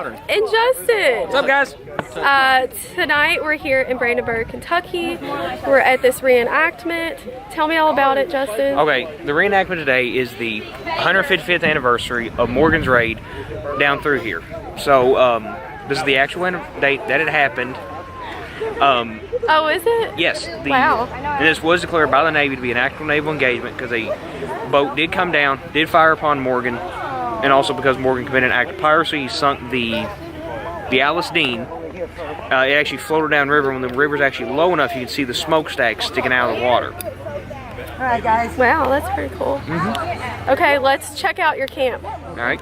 And Justin. What's up, guys? Tonight we're here in Brandenburg, Kentucky. We're at this reenactment. Tell me all about it, Justin. Okay, the reenactment today is the 155th anniversary of Morgan's raid down through here. So this is the actual date that it happened. Oh, is it? Yes. Wow. And this was declared by the Navy to be an actual naval engagement because a boat did come down, did fire upon Morgan, and also because Morgan committed an act of piracy. He sunk the Alice Dean. It actually floated down the river. When the river's actually low enough, you can see the smokestack sticking out of the water. All right, guys. Wow, that's pretty cool. Okay, let's check out your camp. All right.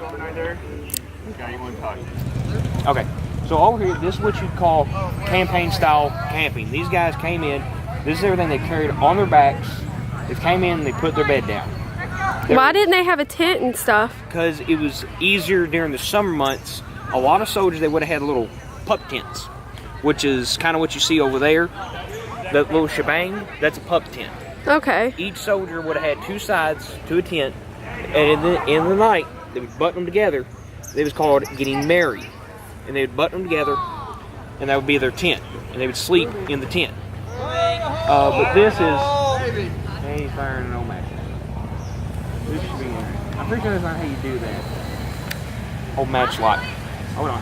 Okay. So over here, this is what you'd call campaign-style camping. These guys came in. This is everything they carried on their backs. They came in and they put their bed down. Why didn't they have a tent and stuff? Because it was easier during the summer months. A lot of soldiers, they would have had little pup tents, which is kind of what you see over there. That little shebang, that's a pup tent. Okay. Each soldier would have had two sides to a tent, and in the night, they would button them together. It was called getting merry. And they would button them together, and that would be their tent. And they would sleep in the tent. But this is... Hey, firing no match. This should be... I'm pretty sure that's not how you do that. Hold match lock. Hold on.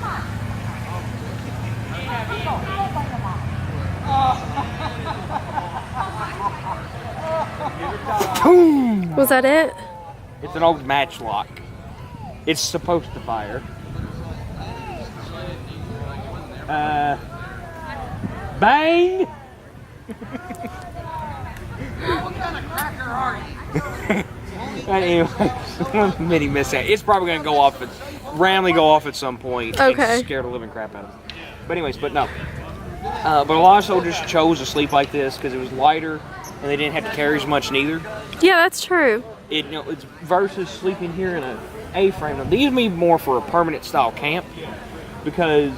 Was that it? It's an old match lock. It's supposed to fire. Bang! What kind of cracker are you? Anyway, mini mishap. It's probably gonna go off, randomly go off at some point. Okay. Scare the living crap out of them. But anyways, but no. But a lot of soldiers chose to sleep like this because it was lighter and they didn't have to carry as much neither. Yeah, that's true. It's versus sleeping here in an A-frame. Now, these would be more for a permanent style camp because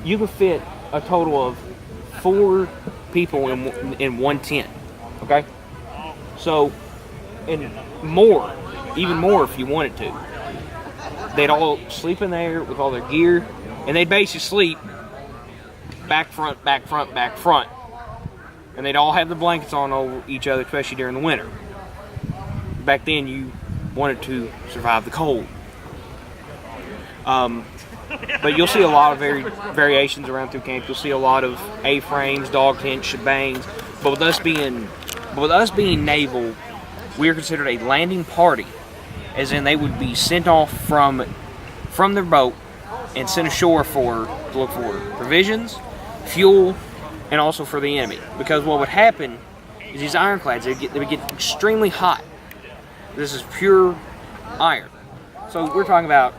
you can fit a total of 4 people in one tent. Okay? So, and more, even more if you wanted to. They'd all sleep in there with all their gear, and they'd basically sleep back, front, back, front, back, front. And they'd all have the blankets on over each other, especially during the winter. Back then, you wanted to survive the cold. But you'll see a lot of variations around through camp. You'll see a lot of A-frames, dog tents, shebangs. But with us being naval, we are considered a landing party, as in they would be sent off from their boat and sent ashore to look for provisions, fuel, and also for the enemy. Because what would happen is these ironclads, they would get extremely hot. This is pure iron. So we're talking about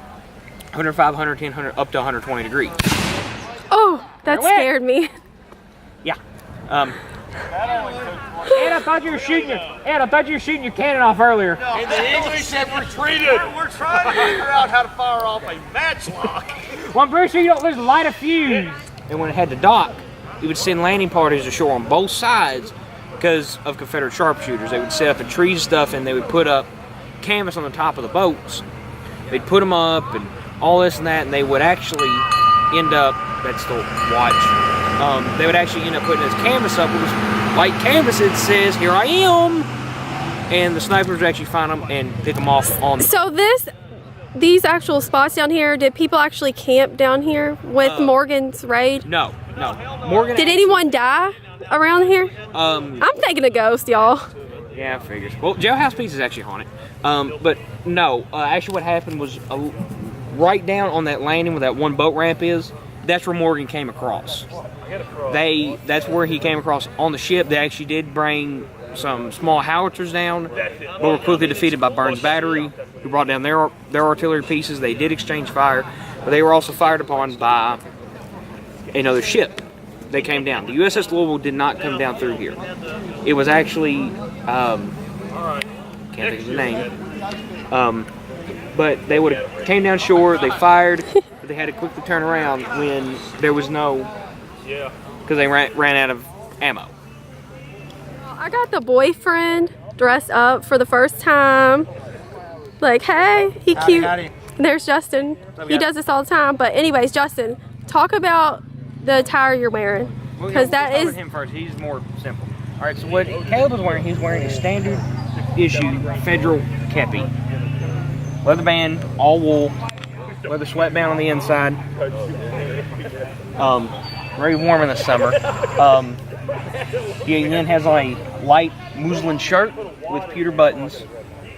105, 110, 100, up to 120 degrees. Oh, that scared me. Yeah. Ed, I thought you were shooting your cannon off earlier. No, and the English have retreated. We're trying to figure out how to fire off a matchlock. Well, I'm pretty sure you don't lose a light of fuse. And when it had to dock, it would send landing parties ashore on both sides because of Confederate sharpshooters. They would set up in trees and stuff, and they would put up canvas on the top of the boats. They'd put them up and all this and that, and they would actually end up, that's the watch, they would actually end up putting this canvas up. It was white canvas that says, "Here I am," and the snipers would actually find them and pick them off on. So these actual spots down here, did people actually camp down here with Morgan's raid? No. Morgan. Did anyone die around here? I'm thinking a ghost, y'all. Yeah, I figured. Well, Jailhouse Peace is actually haunted. But no, actually what happened was right down on that landing where that one boat ramp is, that's where Morgan came across. That's where he came across on the ship. They actually did bring some small howitzers down, but were quickly defeated by Burns Battery, who brought down their artillery pieces. They did exchange fire, but they were also fired upon by another ship. They came down. The USS Louisville did not come down through here. It was actually, can't think of the name, but they would have came down shore, they fired, but they had to quickly turn around when there was no, because they ran out of ammo. I got the boyfriend dressed up for the first time. Like, hey, he cute. Howdy. There's Justin. He does this all the time. But anyways, Justin, talk about the attire you're wearing. Because that we'll is... with him first. He's more simple. All right, so what Caleb was wearing, he's wearing a standard issue federal kepi. Leather band, all wool, leather sweatband on the inside. Very warm in the summer. He then has on a light muslin shirt with pewter buttons.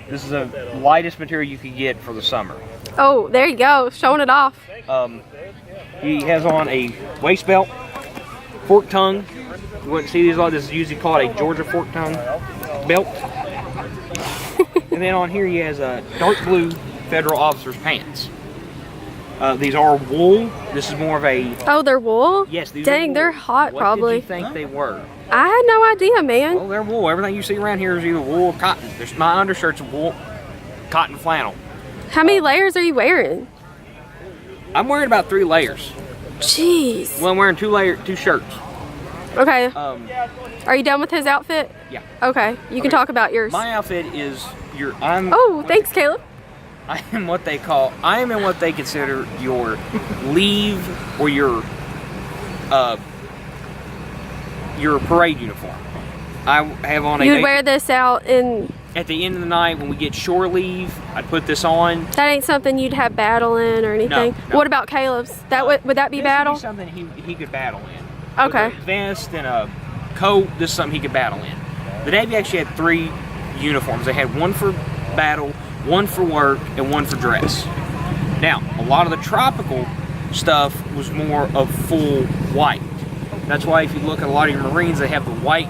This is the lightest material you could get for the summer. Oh, there you go, showing it off. He has on a waist belt, fork tongue. You wouldn't see these a lot. This is usually called a Georgia fork tongue belt. And then on here he has a dark blue federal officer's pants. These are wool. This is more of a... Oh, they're wool? Yes, these Dang, are wool. they're hot, What probably. did you think they were? I had no idea, man. Oh, they're wool. Everything you see around here is either wool or cotton. There's my undershirt's wool, cotton flannel. How many layers are you wearing? I'm wearing about 3 layers. Jeez. Well, I'm wearing 2 shirts. Okay. Are you done with his outfit? Yeah. Okay. You can talk about yours. My outfit is Oh, thanks, Caleb. I am in what they consider your leave or your parade uniform. I have on You would wear this out in... At the end of the night when we get shore leave, I'd put this on. That ain't something you'd have battle in or anything? No. What about Caleb's? Would that be This battle? would be something he could battle in. Okay. With a vest and a coat, this is something he could battle in. The Navy actually had 3 uniforms. They had one for battle, one for work, and one for dress. Now, a lot of the tropical stuff was more of full white. That's why if you look at a lot of your Marines, they have the white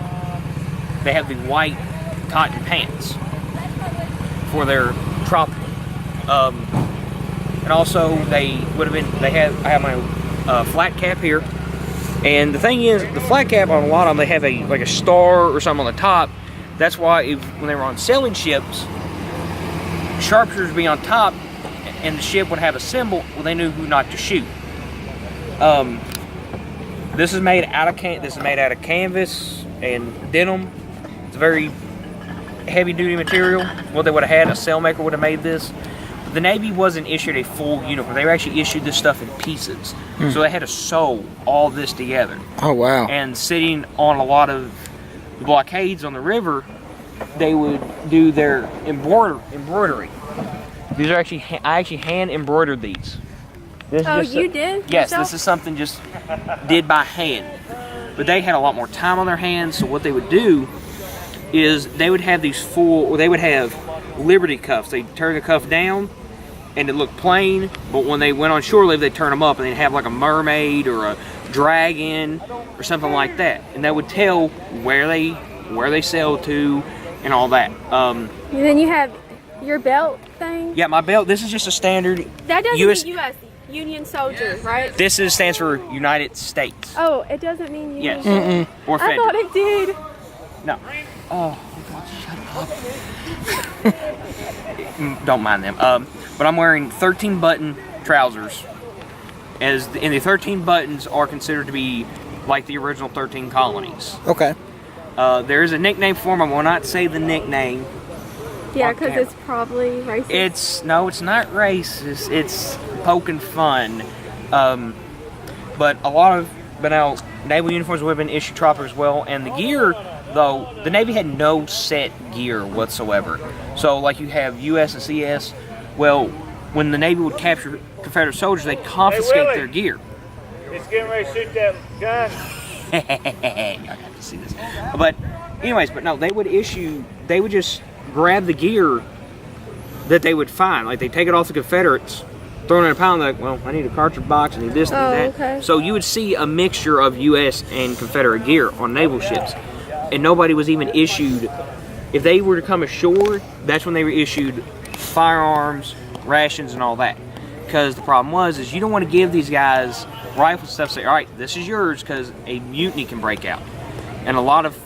cotton pants for their tropical. And also I have my flat cap here. And the thing is, the flat cap on a lot of them, they have like a star or something on the top. That's why when they were on sailing ships, sharpshooters would be on top and the ship would have a symbol, well, they knew who not to shoot. This is made out of canvas and denim. It's a very heavy duty material. What they would have had, a sailmaker would have made this. The Navy wasn't issued a full uniform. They were actually issued this stuff in pieces. So they had to sew all this together. Oh, wow. And sitting on a lot of the blockades on the river, they would do their embroidery. These are I actually hand embroidered these. You did? Yes, yourself? this is something just did by hand. But they had a lot more time on their hands, so what they would do is they would have they would have Liberty cuffs. They'd turn the cuff down and it looked plain, but when they went on shore leave, they'd turn them up and they'd have like a mermaid or a dragon or something like that. And that would tell where they sailed to and all that. And then you have your belt thing? Yeah, my belt, this is just a standard That doesn't US mean U.S. Union soldier, right? This stands for United States. Oh, it doesn't mean Union. Yes. Or I federal. thought it did. No. Oh, God, shut up. Don't mind them. But I'm wearing 13 button trousers. And the 13 buttons are considered to be like the original 13 colonies. Okay. There is a nickname for them. I will not say the nickname. Yeah, because it's probably racist. No, it's not racist. It's poking fun. But now naval uniforms would have been issued tropical as well, and the gear, though, the Navy had no set gear whatsoever. So like you have US and CS, well, when the Navy would capture Confederate soldiers, they'd confiscate their gear. It's getting ready to shoot that gun. Y'all got to see this. But anyways, no, they would just grab the gear that they would find. Like, they take it off the Confederates, throw it in a pile, and they're like, well, I need a cartridge box, I need this, I need that. Okay. So you would see a mixture of U.S. and Confederate gear on naval ships. And nobody was even issued, if they were to come ashore, that's when they were issued firearms, rations, and all that. Because the problem is you don't want to give these guys rifles and stuff, say, all right, this is yours, because a mutiny can break out. And a lot of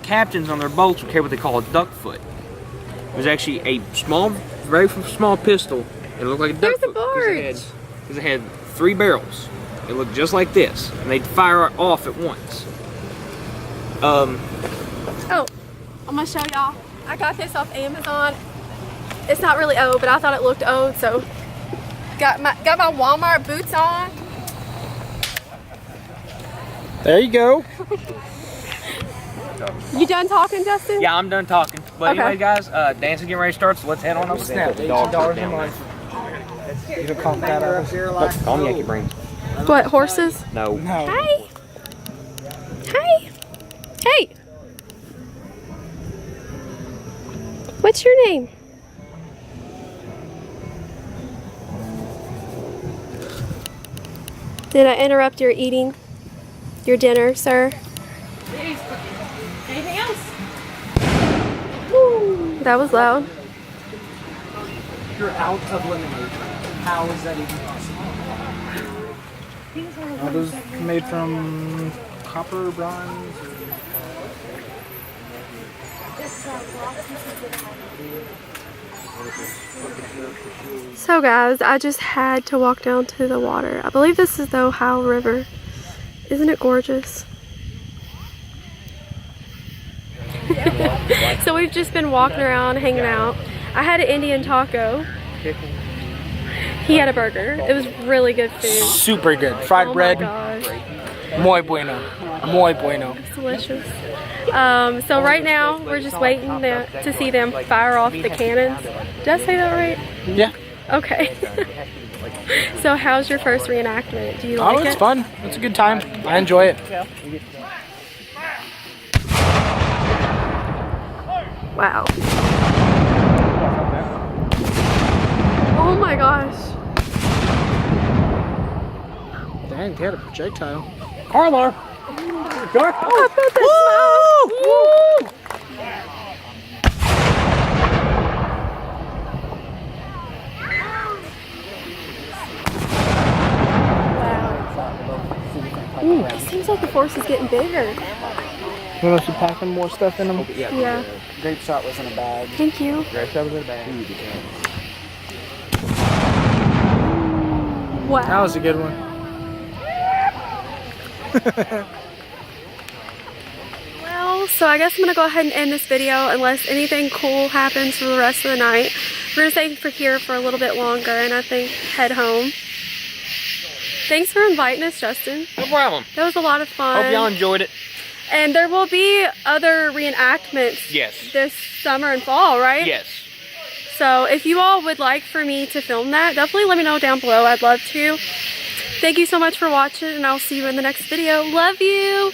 captains on their boats would carry what they call a duck foot. It was actually a very small pistol. It looked like a duck foot because it had 3 barrels. It looked just like this, and they'd fire it off at once. Oh, I'm gonna show y'all. I got this off Amazon. It's not really old, but I thought it looked old, so Got my Walmart boots on. There you go. You done talking, Justin? Yeah, I'm done talking. But Okay. anyway, guys, dancing getting ready to start, so let's head on over there. $18 a month. You don't call that out. Call me Yankee Brains. What, horses? No. No. Hi. Hi. Hey. What's your name? Did I interrupt your eating? Your dinner, sir? Anything else? Woo, that was loud. You're out of lemonade. How is that even possible? Are those made from copper, bronze? So guys, I just had to walk down to the water. I believe this is the Ohio River. Isn't it gorgeous? So we've just been walking around, hanging out. I had an Indian taco. He had a burger. It was really good food. Super good. Fried Oh my bread. gosh, Muy bueno. Muy bueno. it's delicious. So right now we're just waiting to see them fire off the cannons. Did I say that right? Yeah. Okay. So how's your first reenactment? Do you like Oh, it's it? fun. It's a good time. I enjoy it. Wow. Oh my gosh. Dang, they had a projectile. Carlar. I felt that smile. Ooh, it seems like the force is getting bigger. You want us to packing more stuff in them? Yeah. Grape shot was in a bag. Thank you. Grape shot was in a bag. Wow. That was a good one. Well, so I guess I'm gonna go ahead and end this video unless anything cool happens for the rest of the night. We're gonna stay for here for a little bit longer and I think head home. Thanks for inviting us, Justin. No problem. That was a lot of fun. Hope y'all enjoyed it. And there will be other reenactments Yes. this summer and fall, right? Yes. So if you all would like for me to film that, definitely let me know down below. I'd love to. Thank you so much for watching and I'll see you in the next video. Love you.